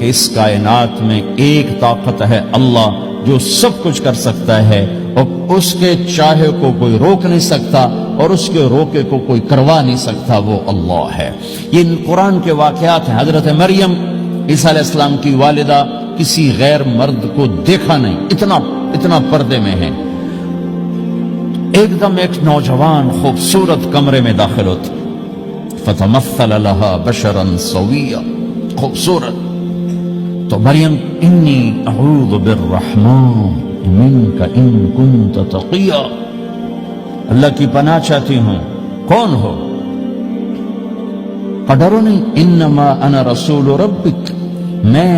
کہ اس کائنات میں ایک طاقت ہے اللہ جو سب کچھ کر سکتا ہے اور اس کے چاہے کو کوئی روک نہیں سکتا اور اس کے روکے کو کوئی کروا نہیں سکتا، وہ اللہ ہے۔ یہ قرآن کے واقعات ہیں۔ حضرت مریم عیسیٰ علیہ السلام کی والدہ کسی غیر مرد کو دیکھا نہیں، اتنا پردے میں ہے۔ ایک دم ایک نوجوان خوبصورت کمرے میں داخل ہوتا، فتمثل لها بشرا سویا، خوبصورت۔ تو مریم انی اعوذ بالرحمن منک ان کنت تقیا، اللہ کی پناہ چاہتی ہوں۔ کون ہو؟ ڈرو نہیں، انما انا رسول ربک، میں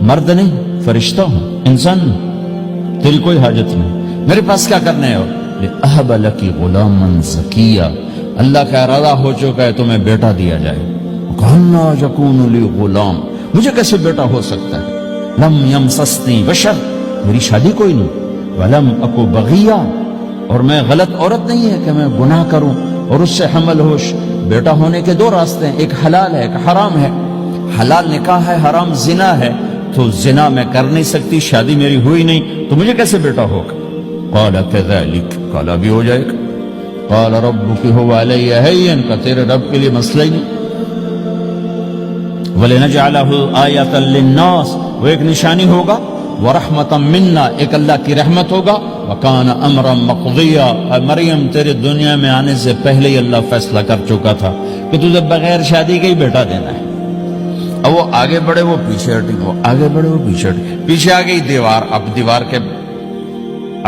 مرد نہیں فرشتہ ہوں، انسان ہوں، تیری کوئی حاجت نہیں، میرے پاس کیا کرنے ہو؟ لأہب لکی غلاما زکیا، اللہ کا ارادہ ہو چکا ہے تمہیں بیٹا دیا جائے۔ کہنا یکون لی غلام، مجھے کیسے بیٹا ہو سکتا ہے؟ لم یمسسنی بشر، میری شادی کوئی نہیں، ولم اکو بغیا، اور میں غلط عورت نہیں ہے کہ میں گناہ کروں اور اس سے حمل ہوش۔ بیٹا ہونے کے دو راستے ہیں، ایک حلال ہے ایک حرام ہے۔ حلال نکاح ہے، حرام زنا ہے، تو زنا میں کر نہیں سکتی، شادی میری ہوئی نہیں، تو مجھے کیسے بیٹا ہوگا؟ قال کذالک، قال بھی ہو جائے گا۔ قال ربک هو علی ہین، کہ تیرے رب کے لیے مسئلہ ہی نہیں۔ وَلِنَجْعَلَهُ آیَةً لِلنَّاسِ، وہ ایک نشانی ہوگا، وَرَحْمَةً مِنَّا، ایک اللہ کی رحمت ہوگا، وَكَانَ أَمْرًا مَقْضِيًّا، مریم تیرے دنیا میں آنے سے پہلے ہی اللہ فیصلہ کر چکا تھا کہ تجھے بغیر شادی کے ہی بیٹا دینا ہے۔ اب وہ آگے بڑھے وہ پیچھے ہٹی، وہ آگے بڑھے وہ پیچھے ہٹی، پیچھے آ گئی دیوار، اب دیوار کے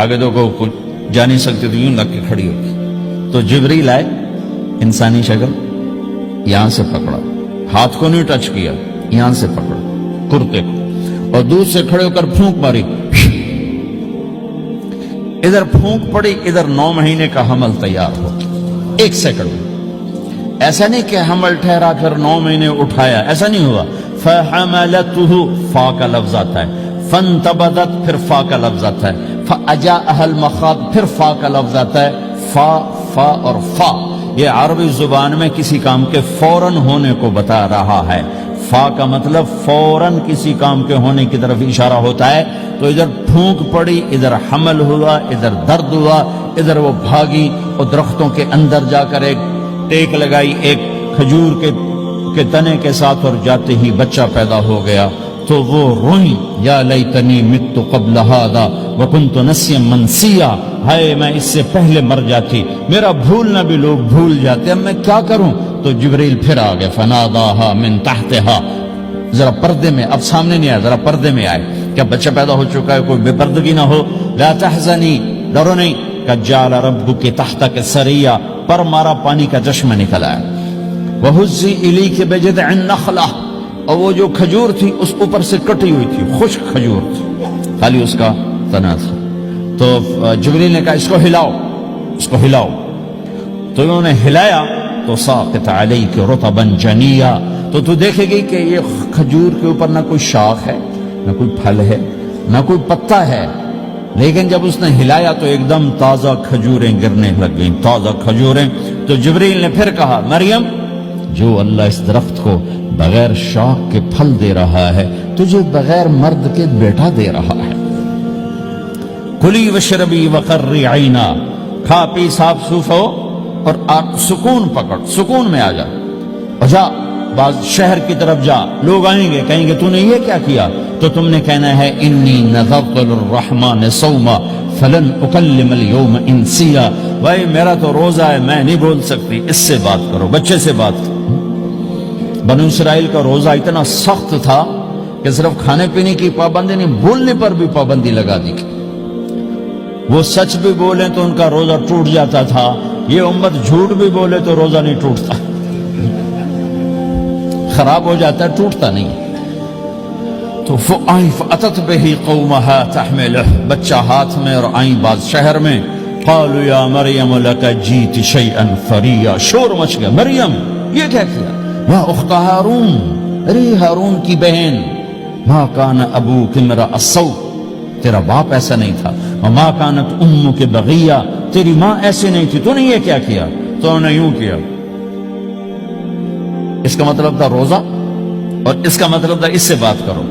آگے تو کوئی جا نہیں سکتی، تو یوں لگ کے کھڑی ہوگی۔ تو جبریل آئے، انسانی شکل، یہاں سے پکڑا، ہاتھ کو نہیں ٹچ کیا، یہاں سے پکڑا کرتے کو، اور دور سے کھڑے ہو کر پھونک ماری، ادھر پھونک پڑی، ادھر 9 مہینے کا حمل تیار ہو، 1 سیکنڈ میں۔ ایسا نہیں کہ حمل ٹھہرا پھر 9 مہینے اٹھایا، ایسا نہیں ہوا۔ فَحَمَلَتُهُ، فا کا لفظ آتا ہے، فَانْتَبَذَتْ، پھر فا کا لفظ آتا ہے، فَأَجَاءَهَا الْمَخَاضُ، پھر فا کا لفظ آتا ہے۔ فا اور فا یہ عربی زبان میں کسی کام کے فوراً ہونے کو بتا رہا ہے۔ فا کا مطلب فوراً کسی کام کے ہونے کی طرف اشارہ ہوتا ہے۔ تو ادھر پھونک پڑی، ادھر حمل ہوا، ادھر درد ہوا، ادھر وہ بھاگی اور درختوں کے اندر جا کر ایک ٹیک لگائی ایک کھجور کے تنے کے ساتھ، اور جاتے ہی بچہ پیدا ہو گیا۔ تو وہ روئیں، یا لیتنی مت قبل ھذا وکنت نسیا منسیا، ہائے میں اس سے پہلے مر جاتی، میرا بھولنا بھی لوگ بھول جاتے، اب میں کیا کروں؟ تو جبریل پھر آ گئے، فناداها من تحتها، ذرا پردے میں، اب سامنے نہیں آیا، ذرا پردے میں آئے، کیا بچہ پیدا ہو چکا ہے، کوئی بے پردگی نہ ہو۔ لا تحزنی، ڈرو نہیں، قد جعل ربک تحتک سریا، پر مارا پانی کا چشمہ نکل آیا۔ وہزی الیک بجذع النخلہ، اور وہ جو کھجور تھی اس اوپر سے کٹی ہوئی تھی، خشک کھجور تھی، خالی اس کا تنا تھا۔ تو جبریل نے کہا اس کو ہلاؤ، اس کو ہلاؤ، تو انہوں نے ہلایا تو ساقط علیک رطبا جنیا، تو دیکھے گی کہ یہ کھجور کے اوپر نہ کوئی شاخ ہے، نہ کوئی پھل ہے، نہ کوئی پتا ہے، لیکن جب اس نے ہلایا تو ایک دم تازہ کھجوریں گرنے لگ گئیں، تازہ کھجوریں۔ تو جبریل نے پھر کہا مریم، جو اللہ اس درخت کو بغیر شاخ کے پھل دے رہا ہے، تجھے بغیر مرد کے بیٹا دے رہا ہے۔ کلی وشربی وقرری عینا، کھا پی صاف صوف ہو اور سکون پکڑ، سکون میں آ جا، اور جا بعض شہر کی طرف جا، لوگ آئیں گے کہیں گے تو نے یہ کیا کیا، تو تم نے کہنا ہے انی نذرت للرحمن صوما فلن اکلم اليوم انسیا، بھائی میرا تو روزہ ہے، میں نہیں بول سکتی، اس سے بات کرو، بچے سے بات کرو۔ بنو اسرائیل کا روزہ اتنا سخت تھا کہ صرف کھانے پینے کی پابندی نہیں، بولنے پر بھی پابندی لگا دی، وہ سچ بھی بولیں تو ان کا روزہ ٹوٹ جاتا تھا، یہ امت جھوٹ بھی بولے تو روزہ نہیں ٹوٹتا، خراب ہو جاتا ہے، ٹوٹتا نہیں۔ تو فَأَتَتْ بِهِ قَوْمَهَا تَحْمِلُهُ، بچہ ہاتھ میں اور آئیں بعض شہر میں، قَالُوا يَا مَرْيَمُ لَكَ جِئْتِ شَيْئًا فَرِيًّا، شور مچ گیا، مریم یہ کیا کیا؟ یا اخت ہارون، ارے ہارون کی بہن، مَا كَانَ أَبُوكِ امْرَأَ السَّوْءٍ، تیرا باپ ایسا نہیں تھا، وَمَا كَانَتْ أُمُّكِ بَغِيًّا، تیری ماں ایسے نہیں تھی، تو نے یہ کیا کیا؟ تو انہوں نے یوں کیا، اس کا مطلب تھا روزہ اور اس کا مطلب تھا اس سے بات کرو.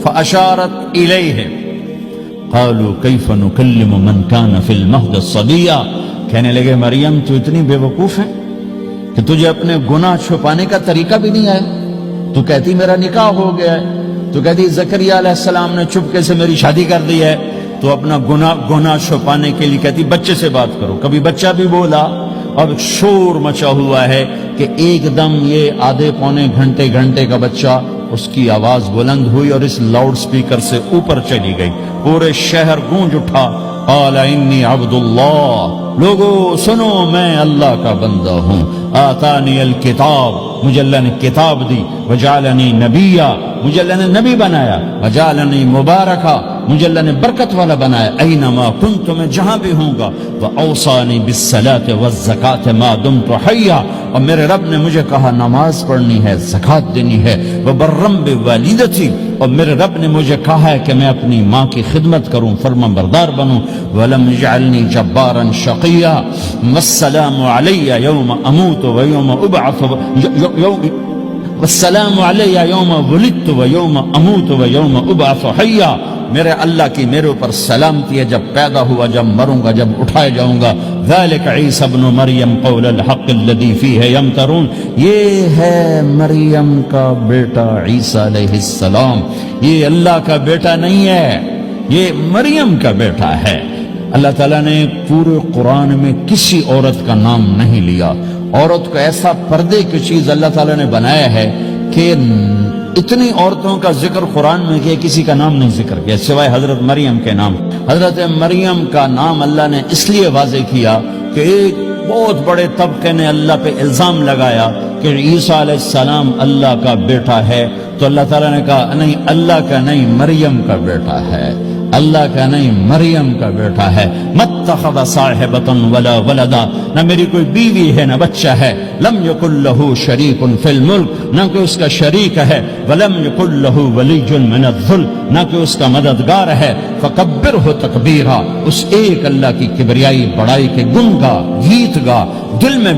فاشارت الیہ قالوا کیف نکلم من کان فی المہد صبیا. کہنے لگے مریم تو اتنی بے وقوف ہے کہ تجھے اپنے گناہ چھپانے کا طریقہ بھی نہیں آیا. تو کہتی میرا نکاح ہو گیا ہے, تو کہتی زکریا علیہ السلام نے چپکے سے میری شادی کر دی ہے. تو اپنا گناہ چھپانے کے لیے کہتی بچے سے بات کرو. کبھی بچہ بھی بولا. اب شور مچا ہوا ہے کہ ایک دم یہ آدھے پونے گھنٹے کا بچہ, اس کی آواز بلند ہوئی اور اس لاؤڈ سپیکر سے اوپر چلی گئی. پورے شہر گونج اٹھا. قال انی عبد اللہ. لوگو سنو, میں اللہ کا بندہ ہوں. آتانی الکتاب, مجھے اللہ نے کتاب دی. وجعلنی نبیا, مجھے اللہ نے نبی بنایا. وجعلنی مبارکا, مجھے اللہ نے برکت والا بنایا. اینما کنت, میں جہاں بھی ہوں گا. واوصانی بالصلاۃ والزکاۃ ما دمت حیا, اور میرے رب نے مجھے کہا نماز پڑھنی ہے, زکات دینی ہے. وبرم بوالدتی, اور میرے رب نے مجھے کہا ہے کہ میں اپنی ماں کی خدمت کروں, فرما بردار بنوں. ولم یجعلنی جبارا شقیا, والسلام علی یوم اموت ویوم ابعث, والسلام علی یوم ولدت ویوم اموت ویوم ابعث حیا. میرے اللہ کی میرے اوپر سلامتی ہے جب پیدا ہوا, جب مروں گا, جب اٹھائے جاؤں گا. ذالک عیسی ابن مریم قول الحق الذی فیہ یمترون. یہ ہے مریم کا بیٹا عیسیٰ علیہ السلام. یہ اللہ کا بیٹا نہیں ہے, یہ مریم کا بیٹا ہے. اللہ تعالیٰ نے پورے قرآن میں کسی عورت کا نام نہیں لیا. عورت کو ایسا پردے کی چیز اللہ تعالیٰ نے بنایا ہے کہ اتنی عورتوں کا ذکر قرآن میں کیا, کسی کا نام نہیں ذکر کیا سوائے حضرت مریم کے نام. حضرت مریم کا نام اللہ نے اس لیے واضح کیا کہ ایک بہت بڑے طبقے نے اللہ پہ الزام لگایا کہ عیسیٰ علیہ السلام اللہ کا بیٹا ہے. تو اللہ تعالیٰ نے کہا نہیں, اللہ کا نہیں, مریم کا بیٹا ہے. اللہ کا نہیں, مریم کا بیٹا ہے. متخذ صاحبۃ ولا ولدا, نہ میری کوئی بیوی ہے نہ بچہ ہے. لم یکن لہ شریک فی الملک, نہ کہ اس کا شریک ہے. ولم یکن لہ ولی من الذل, نہ کہ اس کا مددگار ہے. فکبرہ تکبیرا, اس ایک اللہ کی کبریائی بڑائی کے گن گا, گیت گا, دل میں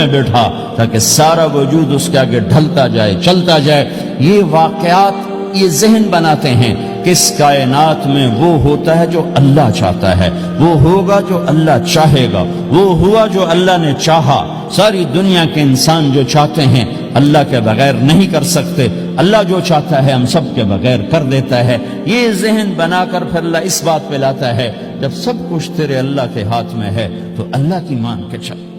بٹھا تاکہ سارا وجود اس کے آگے ڈھلتا جائے, چلتا جائے. یہ واقعات یہ ذہن بناتے ہیں کہ اس کائنات میں وہ ہوتا ہے جو اللہ چاہتا ہے, وہ ہوگا جو اللہ چاہے گا, وہ ہوا جو اللہ نے چاہا. ساری دنیا کے انسان جو چاہتے ہیں اللہ کے بغیر نہیں کر سکتے. اللہ جو چاہتا ہے ہم سب کے بغیر کر دیتا ہے. یہ ذہن بنا کر پھر اللہ اس بات پہ لاتا ہے جب سب کچھ تیرے اللہ کے ہاتھ میں ہے تو اللہ کی مان کے چل.